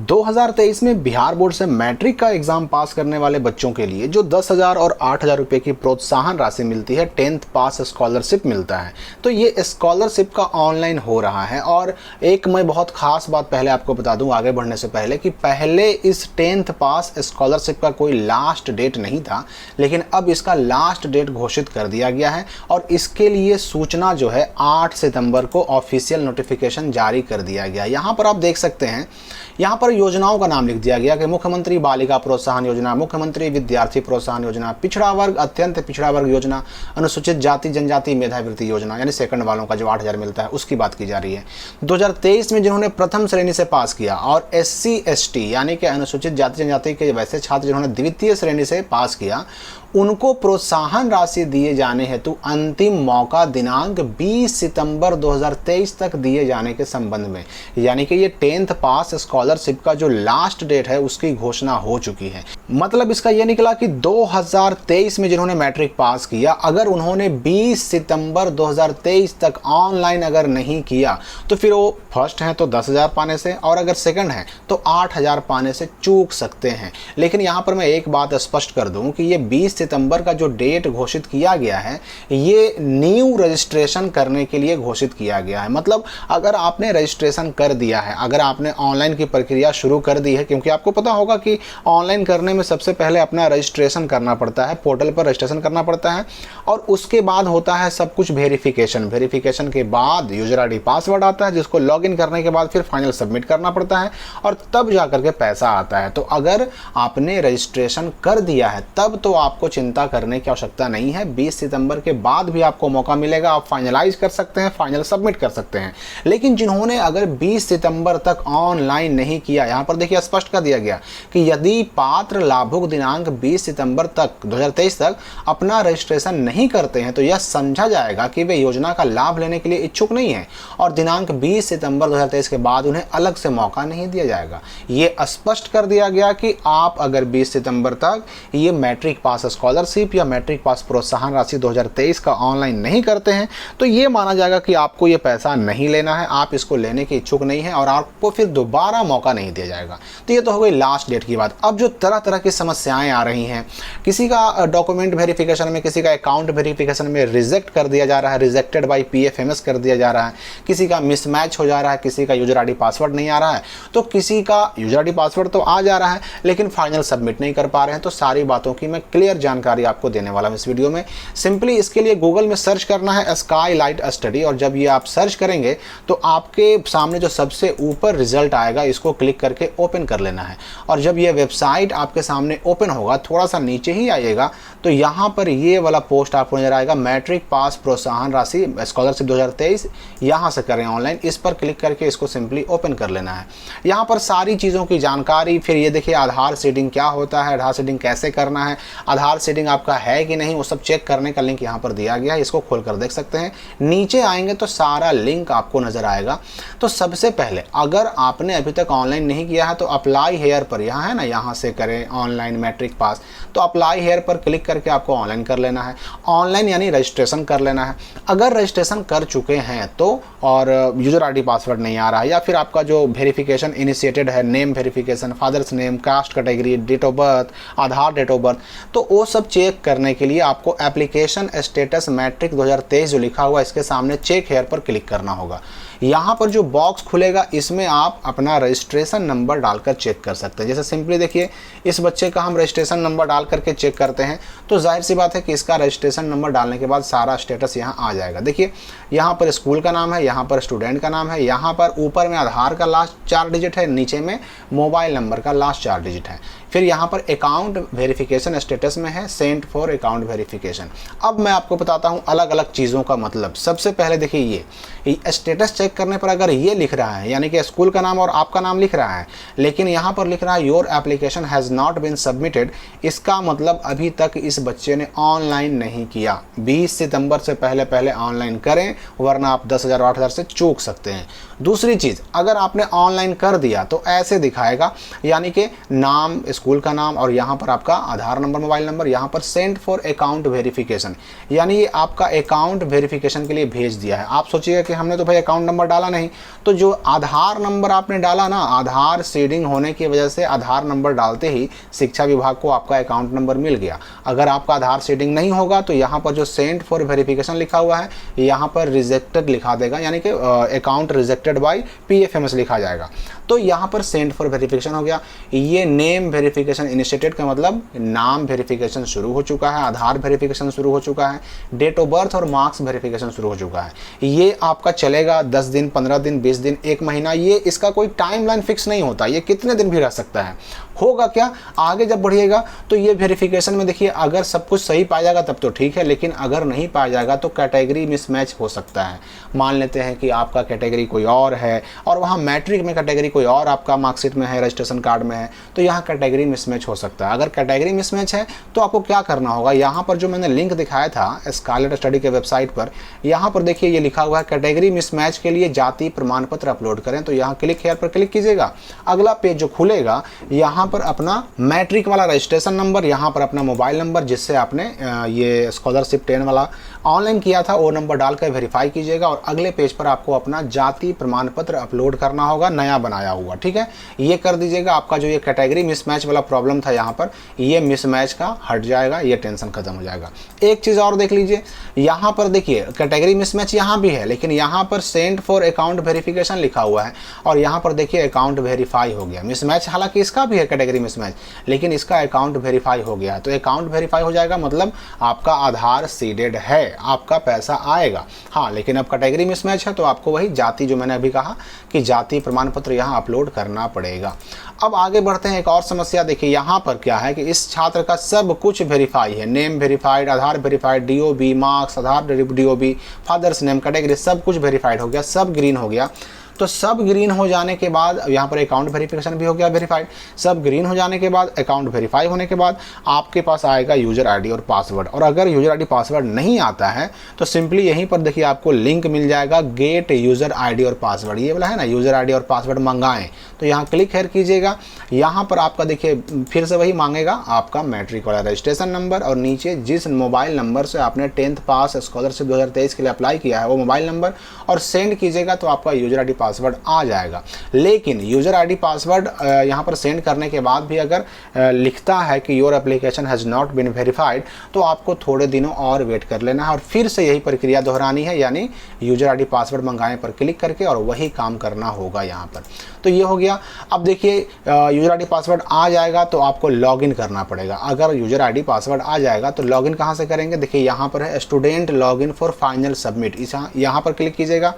2023 में बिहार बोर्ड से मैट्रिक का एग्जाम पास करने वाले बच्चों के लिए जो 10,000 और 8,000 रुपये की प्रोत्साहन राशि मिलती है, 10th पास स्कॉलरशिप मिलता है। तो ये स्कॉलरशिप का ऑनलाइन हो रहा है। और एक मैं बहुत खास बात पहले आपको बता दूं आगे बढ़ने से पहले कि पहले इस 10th पास स्कॉलरशिप का कोई लास्ट डेट नहीं था, लेकिन अब इसका लास्ट डेट घोषित कर दिया गया है और इसके लिए सूचना जो है 8 सितंबर को ऑफिशियल नोटिफिकेशन जारी कर दिया गया। यहाँ पर आप देख सकते हैं, यहाँ पर योजनाओं का नाम लिख दिया गया कि मुख्यमंत्री बालिका प्रोत्साहन योजना, मुख्यमंत्री विद्यार्थी प्रोत्साहन योजना, पिछड़ा वर्ग अत्यंत पिछड़ा वर्ग योजना, अनुसूचित जाति जनजाति मेधावृत्ति योजना, यानी सेकंड वालों का जो 8,000 मिलता है उसकी बात की जा रही है। 2023 में जिन्होंने प्रथम श्रेणी से पास किया और SC ST यानी कि अनुसूचित जाति जनजाति के वैसे छात्र जिन्होंने द्वितीय श्रेणी से पास किया, उनको प्रोत्साहन राशि दिए जाने हेतु अंतिम मौका दिनांक 20 सितंबर 2023 तक दिए जाने के संबंध में, यानी कि ये 10th पास स्कॉलरशिप का जो लास्ट डेट है उसकी घोषणा हो चुकी है। मतलब इसका ये निकला कि 2023 में जिन्होंने मैट्रिक पास किया, अगर उन्होंने 20 सितंबर 2023 तक ऑनलाइन अगर नहीं किया तो फिर वो फर्स्ट हैं तो 10,000 पाने से, और अगर सेकंड हैं तो 8,000 पाने से चूक सकते हैं। लेकिन यहाँ पर मैं एक बात स्पष्ट कर दूं कि ये 20 सितंबर का जो डेट घोषित किया गया है, ये न्यू रजिस्ट्रेशन करने के लिए घोषित किया गया है। मतलब अगर आपने रजिस्ट्रेशन कर दिया है, अगर आपने ऑनलाइन की प्रक्रिया शुरू कर दी है, क्योंकि आपको पता होगा कि ऑनलाइन करने में सबसे पहले अपना रजिस्ट्रेशन करना पड़ता है, पोर्टल पर रजिस्ट्रेशन करना पड़ता है और उसके बाद होता है सब कुछ वेरिफिकेशन के बाद यूजर ID पासवर्ड आता है, जिसको लॉगिन करने के बाद फिर फाइनल सबमिट करना पड़ता है और तब जाकर के पैसा आता है। तो अगर आपने रजिस्ट्रेशन कर दिया है तब तो आपको चिंता करने की आवश्यकता नहीं है। 20 सितंबर के बाद भी आपको मौका मिलेगा, आप फाइनलाइज कर सकते हैं, फाइनल सबमिट कर सकते हैं। लेकिन जिन्होंने अगर 20 सितंबर तक ऑनलाइन नहीं किया, यहाँ पर देखिए स्पष्ट कर दिया गया कि यदि पात्र लाभुक दिनांक 20 सितंबर तक 2023 तक अपना रजिस्ट्रेशन नहीं करते हैं तो यह समझा जाएगा कि वे योजना का लाभ लेने के लिए इच्छुक नहीं है और दिनांक 20 सितंबर 2023 के बाद उन्हें अलग से मौका नहीं दिया जाएगा। ये स्पष्ट कर दिया गया कि आप अगर 20 सितंबर तक ये मैट्रिक पास स्कॉलरशिप या मैट्रिक पास प्रोत्साहन राशि 2023 का ऑनलाइन नहीं करते हैं तो ये माना जाएगा कि आपको ये पैसा नहीं लेना है, आप इसको लेने के इच्छुक नहीं है और आपको फिर दोबारा मौका नहीं दिया जाएगा। तो ये तो हो गई लास्ट डेट की बात। अब जो तरह तरह की समस्याएं आ रही हैं, किसी का डॉक्यूमेंट वेरिफिकेशन में, किसी का अकाउंट वेरिफिकेशन में रिजेक्ट कर दिया जा रहा है, रिजेक्टेड बाय PFMS कर दिया जा रहा है, किसी का मिसमैच हो जा रहा है, किसी का यूजर ID पासवर्ड नहीं आ रहा है, तो किसी का यूजर ID पासवर्ड तो आ जा रहा है लेकिन फाइनल सबमिट नहीं कर पा रहे हैं। तो सारी बातों की मैं क्लियर जानकारी आपको देने वाला हूं इस वीडियो में। सिंपली इसके लिए गूगल में सर्च करना है स्काईलाइट स्टडी और जब ये आप सर्च करेंगे तो आपके सामने जो सबसे ऊपर रिजल्ट आएगा इसको क्लिक करके ओपन कर लेना है और जब ये वेबसाइट आपके सामने ओपन होगा, थोड़ा सा नीचे ही आइएगा तो यहाँ पर ये वाला पोस्ट आपको नजर आएगा, मैट्रिक पास प्रोत्साहन राशि स्कॉलरशिप 2023, यहाँ से करें ऑनलाइन। इस पर क्लिक करके इसको सिंपली ओपन कर लेना है। यहाँ पर सारी चीज़ों की जानकारी, फिर ये देखिए आधार सीडिंग क्या होता है, आधार सीडिंग कैसे करना है, आधार सीडिंग आपका है कि नहीं, वो सब चेक करने का लिंक यहाँ पर दिया गया है, इसको खोल कर देख सकते हैं। नीचे आएंगे तो सारा लिंक आपको नजर आएगा। तो सबसे पहले अगर आपने अभी तक ऑनलाइन नहीं किया है तो अप्लाई हेयर पर, यहाँ है ना, यहाँ से करें ऑनलाइन मैट्रिक पास, तो अप्लाई हेयर पर क्लिक करके आपको ऑनलाइन कर लेना है। ऑनलाइन यानी रजिस्ट्रेशन कर लेना है। अगर रजिस्ट्रेशन कर चुके हैं तो और यूजर ID पासवर्ड नहीं आ रहा है या फिर आपका जो वेरिफिकेशन इनिशिएटेड है, name verification, father's name, caste category, date of birth, Aadhaar date of birth, तो वो सब चेक करने के लिए आपको एप्लीकेशन स्टेटस मैट्रिक 2023 जो लिखा हुआ इसके सामने चेक हेयर पर क्लिक करना होगा। यहाँ पर जो बॉक्स खुलेगा इसमें आप अपना रजिस्ट्रेशन नंबर डालकर चेक कर सकते हैं। जैसे सिंपली देखिए इस बच्चे का हम रजिस्ट्रेशन नंबर डाल करके चेक करते हैं तो जाहिर सी बात है कि इसका रजिस्ट्रेशन नंबर डालने के बाद सारा स्टेटस यहाँ आ जाएगा। देखिए यहाँ पर स्कूल का नाम है, यहाँ पर स्टूडेंट का नाम है, यहाँ पर ऊपर में आधार का लास्ट 4 डिजिट है, नीचे में मोबाइल नंबर का लास्ट 4 डिजिट है। फिर यहाँ पर अकाउंट वेरिफिकेशन स्टेटस में है सेंट फॉर अकाउंट वेरिफिकेशन। अब मैं आपको बताता हूँ अलग अलग चीज़ों का मतलब। सबसे पहले देखिए ये स्टेटस चेक करने पर अगर ये लिख रहा है यानी कि स्कूल का नाम और आपका नाम लिख रहा है लेकिन यहाँ पर लिख रहा है your application has not been submitted, इसका मतलब अभी तक इस बच्चे ने ऑनलाइन नहीं किया। 20 सितंबर से पहले ऑनलाइन करें वरना आप 10,000 8,000 से चूक सकते हैं। दूसरी चीज़, अगर आपने ऑनलाइन कर दिया तो ऐसे दिखाएगा, यानी कि नाम, स्कूल का नाम और यहाँ पर आपका आधार नंबर, मोबाइल नंबर, यहाँ पर सेंड फॉर अकाउंट वेरिफिकेशन, यानी ये आपका अकाउंट वेरिफिकेशन के लिए भेज दिया है। आप सोचिएगा कि हमने तो भाई अकाउंट नंबर नंबर डाला नहीं, तो जो आधार नंबर आपने डाला ना, आधार सीडिंग होने की वजह से आधार नंबर डालते ही शिक्षा विभाग को आपका अकाउंट नंबर मिल गया। अगर आपका आधार सीडिंग नहीं होगा तो यहाँ पर जो सेंड फॉर वेरिफिकेशन लिखा हुआ है यहाँ पर रिजेक्टेड लिखा देगा, यानी कि अकाउंट रिजेक्टेड बाय PFMS लिखा जाएगा। तो यहाँ पर सेंड फॉर वेरिफिकेशन हो गया। ये नेम वेरिफिकेशन इनिशिएटेड का मतलब नाम वेरिफिकेशन शुरू हो चुका है, आधार वेरिफिकेशन शुरू हो चुका है, डेट ऑफ बर्थ और मार्क्स वेरिफिकेशन शुरू हो चुका है। ये आपका चलेगा 10 दिन, 15 दिन, 20 दिन, 1 महीना, ये इसका कोई टाइमलाइन फिक्स नहीं होता, ये कितने दिन भी रह सकता है। होगा क्या, आगे जब बढ़िएगा तो ये वेरिफिकेशन में देखिए अगर सब कुछ सही पाया जाएगा तब तो ठीक है, लेकिन अगर नहीं पाया जाएगा तो कैटेगरी मिसमैच हो सकता है। मान लेते हैं कि आपका कैटेगरी कोई और है और वहाँ मैट्रिक में कैटेगरी कोई और आपका मार्कशीट में है, रजिस्ट्रेशन कार्ड में है, तो यहाँ कैटेगरी मिसमैच हो सकता है। अगर कैटेगरी मिसमैच है तो आपको क्या करना होगा, यहाँ पर जो मैंने लिंक दिखाया था स्कारलेट स्टडी के वेबसाइट पर, यहाँ पर देखिए ये लिखा हुआ है कैटेगरी मिसमैच के लिए जाति प्रमाण पत्र अपलोड करें। तो यहाँ क्लिक हेयर पर क्लिक कीजिएगा, अगला पेज जो खुलेगा यहाँ पर अपना मैट्रिक वाला रजिस्ट्रेशन नंबर, यहाँ पर अपना मोबाइल नंबर जिससे आपने ये स्कॉलरशिप 10 वाला ऑनलाइन किया था वो नंबर डालकर वेरीफाई कीजिएगा। और अगले पेज पर आपको अपना जाति प्रमाण पत्र अपलोड करना होगा, नया बनाया हुआ, ठीक है, ये कर दीजिएगा। आपका जो ये कैटेगरी मिसमैच वाला प्रॉब्लम था यहाँ पर, ये मिसमैच का हट जाएगा, ये टेंशन खत्म हो जाएगा। एक चीज़ और देख लीजिए, यहाँ पर देखिए कैटेगरी मिसमैच यहाँ भी है, लेकिन यहाँ पर सेंड फॉर अकाउंट वेरिफिकेशन लिखा हुआ है और यहाँ पर देखिए अकाउंट वेरीफाई हो गया। मिसमैच हालांकि इसका भी है कैटेगरी मिसमैच, लेकिन इसका अकाउंट वेरीफाई हो गया है। तो अकाउंट वेरीफाई हो जाएगा मतलब आपका आधार सीडेड है, आपका पैसा आएगा। हाँ, लेकिन अब कैटेगरी मिसमैच है तो आपको वही जाति, जो मैंने अभी कहा कि जाति प्रमाण पत्र यहाँ अपलोड करना पड़ेगा। अब आगे बढ़ते हैं, एक और समस्या देखिए, यहाँ पर क्या है कि इस छात्र का सब कुछ वेरीफाई है, नेम वेरीफाइड, आधार वेरीफाइड, DOB मार्क्स, आधार DOB, फादर्स नेम, कैटेगरी सब कुछ वेरीफाइड हो गया, सब ग्रीन हो गया। तो सब ग्रीन हो जाने के बाद यहाँ पर अकाउंट वेरिफिकेशन भी हो गया वेरीफाइड। सब ग्रीन हो जाने के बाद, अकाउंट वेरीफाई होने के बाद आपके पास आएगा यूजर आईडी और पासवर्ड। और अगर यूजर आईडी पासवर्ड नहीं आता है तो सिंपली यहीं पर देखिए आपको लिंक मिल जाएगा, गेट यूजर आईडी और पासवर्ड, ये वाला है ना, यूजर आईडी और पासवर्ड मंगाएं। तो यहाँ क्लिक हेयर कीजिएगा, यहाँ पर आपका देखिए फिर से वही मांगेगा आपका मैट्रिक वाला रजिस्ट्रेशन नंबर और नीचे जिस मोबाइल नंबर से आपने 10th पास स्कॉलरशिप 2023 के लिए अप्लाई किया है वो मोबाइल नंबर, और सेंड कीजिएगा तो आपका यूजर आईडी पासवर्ड आ जाएगा। लेकिन यूजर आईडी पासवर्ड यहाँ पर सेंड करने के बाद भी अगर लिखता है कि your application has not been verified, तो आपको थोड़े दिनों और वेट कर लेना है और फिर से यही प्रक्रिया दोहरानी है, यानी यूजर आईडी पासवर्ड मंगाने पर क्लिक करके और वही काम करना होगा यहाँ पर। तो ये हो गया। अब देखिए यूजर आईडी पासवर्ड आ जाएगा तो आपको लॉगिन करना पड़ेगा। अगर यूजर आईडी पासवर्ड आ जाएगा तो लॉगिन कहाँ से करेंगे, देखिए यहाँ पर है student login for final submit, इस यहाँ पर क्लिक कीजिएगा।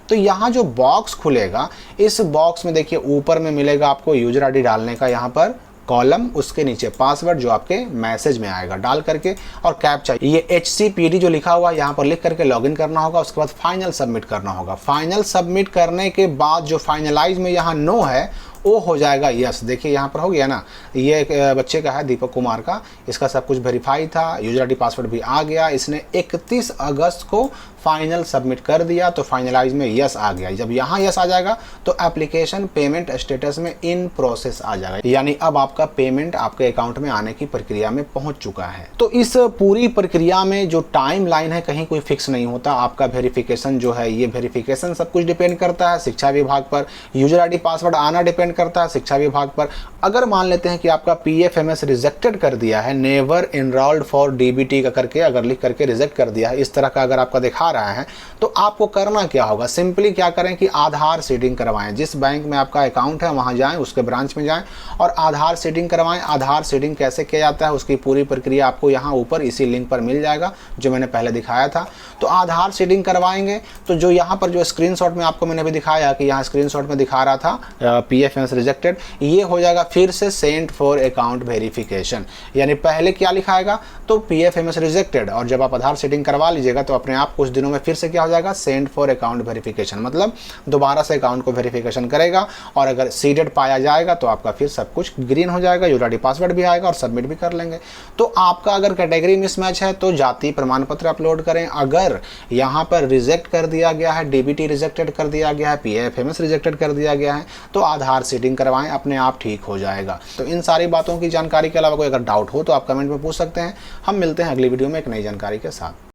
तो यहाँ जो बॉक्स खुलेगा, इस बॉक्स में देखिए ऊपर में मिलेगा आपको यूजर आईडी डालने का यहाँ पर कॉलम, उसके नीचे पासवर्ड जो आपके मैसेज में आएगा डाल करके, और कैप्चा ये HCPD जो लिखा हुआ है यहाँ पर लिख करके लॉगिन करना होगा। उसके बाद फाइनल सबमिट करना होगा। फाइनल सबमिट करने के बाद जो फाइनलाइज में यहाँ नो है वो हो जाएगा यस। देखिए यहाँ पर हो गया ना, ये एक बच्चे का है दीपक कुमार का, इसका सब कुछ वेरीफाई था, यूजर आईडी पासवर्ड भी आ गया, इसने 31 अगस्त को फाइनल सबमिट कर दिया तो फाइनलाइज में यस आ गया। जब यहाँ यस आ जाएगा तो एप्लीकेशन पेमेंट स्टेटस में इन प्रोसेस आ जाएगा, यानी अब आपका पेमेंट आपके अकाउंट में आने की प्रक्रिया में पहुंच चुका है। तो इस पूरी प्रक्रिया में जो टाइम लाइन है कहीं कोई फिक्स नहीं होता। आपका वेरिफिकेशन जो है, ये वेरिफिकेशन सब कुछ डिपेंड करता है शिक्षा विभाग पर, यूजर आईडी पासवर्ड आना डिपेंड करता है शिक्षा विभाग पर। अगर मान लेते हैं कि आपका PFMS रिजेक्टेड कर दिया है, नेवर एनरोल्ड फॉर DBT का करके अगर लिख करके रिजेक्ट कर दिया है, इस तरह का अगर आपका दिखा रहा है, तो आपको करना क्या होगा, सिंपली क्या करें कि आधार सीडिंग करवाएं। जिस बैंक में आपका अकाउंट है वहां जाएं, उसके ब्रांच में जाएं और आधार सीडिंग करवाएं। आधार सीडिंग कैसे किया जाता है उसकी पूरी प्रक्रिया आपको यहाँ ऊपर इसी लिंक पर मिल जाएगा जो मैंने पहले दिखाया था। तो आधार सीडिंग करवाएंगे तो जो यहाँ पर जो स्क्रीनशॉट में आपको मैंने भी दिखाया कि यहाँ स्क्रीनशॉट में दिखा रहा था PFMS रिजेक्टेड, ये हो जाएगा फिर से सेंड फॉर अकाउंट वेरिफिकेशन। यानी पहले क्या लिखाएगा तो PFMS रिजेक्टेड, और जब आप आधार सीडिंग करवा लीजिएगा तो अपने आप कुछ दिनों में फिर से क्या हो जाएगा, सेंड फॉर अकाउंट वेरिफिकेशन, मतलब दोबारा से अकाउंट को वेरिफिकेशन करेगा और अगर सीडेड पाया जाएगा तो आपका फिर सब कुछ ग्रीन हो जाएगा, यूजर आईडी पासवर्ड भी आएगा और सबमिट भी कर लेंगे। तो आपका अगर कैटेगरी मिसमैच है तो जाति प्रमाण पत्र अपलोड करें। अगर यहाँ पर रिजेक्ट कर दिया गया है, DBT रिजेक्टेड कर दिया गया है, PFMS रिजेक्टेड कर दिया गया है, तो आधार सीडिंग करवाएं, अपने आप ठीक हो जाएगा। तो इन सारी बातों की जानकारी के अलावा कोई अगर डाउट हो तो आप कमेंट में पूछ सकते हैं। हम मिलते हैं अगली वीडियो में एक नई जानकारी के साथ।